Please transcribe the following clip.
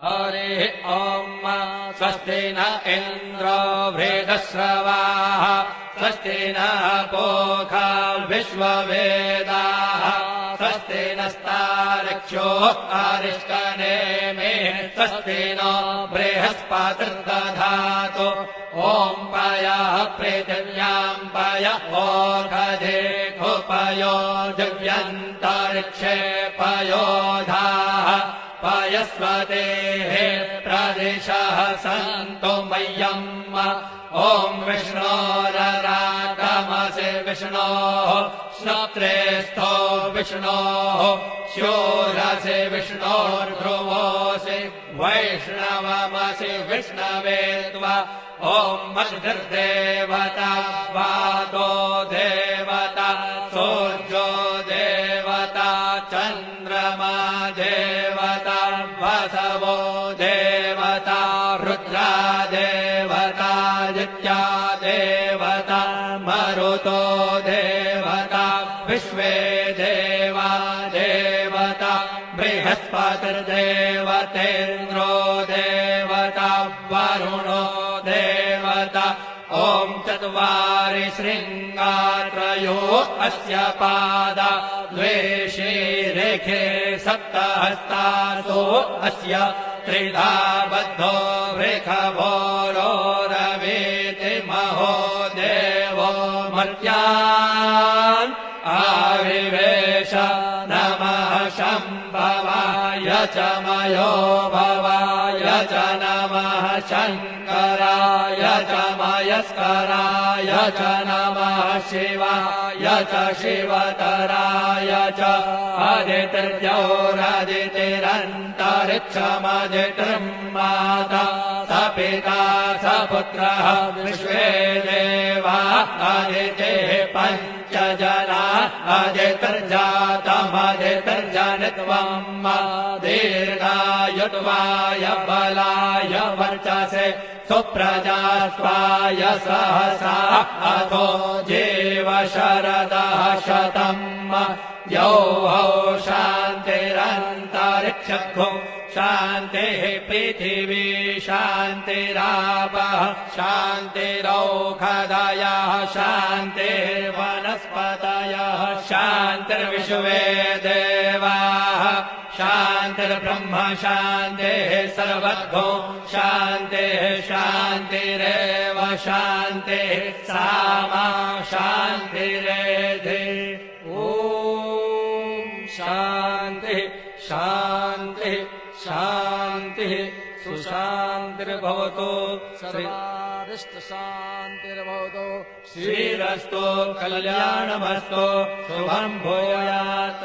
हरिः ॐ स्वस्ति न इन्द्रो वृद्धश्रवाः स्वस्ति नः पूषा विश्ववेदाः स्वस्ति नस्तार्क्ष्यो अरिष्टनेमिः स्वस्ति नो बृहस्पतिर्दधातु ॐ पयः पृथिव्याम् पय ओषधेषु पयो दिव्यन्तरिक्षे पयोधाः पयस्वतेः प्रदिशः सन्तु मह्यम् ॐ विष्णोररागमसि विष्णोः श्रोत्रेस्थो विष्णोः शूरसि विष्णोर्ध्रुवोऽसि वैष्णवमसि विष्णवे त्वा ॐ मद्भिर्देवता वातो देवता सूर्यो देवता चन्द्रमा देवता वसवो देवता रुद्रा देवता नित्या देवता मरुतो देवता विश्वे देवा देवता बृहस्पतिर्देवतेन्द्रो देवता वरुणो देवता ॐ चत्वारि शृङ्गात्रयो अस्य पादा द्वे शीरेखे सप्तहस्तासो अस्य त्रिधा बद्धो वृषभोरो रवीति महो देवो मर्त्यान् आविवेश नमः शम्भवाय च मयो भवाय च नमः शङ्कराय च मयस्कराय च नमः शिवाय च शिवतराय च अदितिर्जौरदितिरन्तरिक्षमदितिर्माता स पिता स पुत्रः विश्वे देवा अदितिः पञ्च जना अदितिर्जातमदितिर्जनित्वम् दीर्घायुत्वाय बलाय वर्चसे सुप्रजास्वाय सहसा अथो जीव शरदः शतम् यौहौ शान्तिरन्तरिक्षो शान्तिः पृथिवी शान्तिरापः शान्तिरौषधयः शान्तिर्वनस्पतयः शान्तिर्विश्वे देवाः शान्तिर्ब्रह्म शान्तिः सर्वतो शान्तिः शान्तिरेव शान्तिः सामा शान्तिरेधि ॐ शान्तिः शान्तिः शान्तिः सुशान्तिर्भवतु सर्वारिष्टशान्तिर्भवतु श्रीरस्तु कल्याणमस्तु शुभं भूयात्।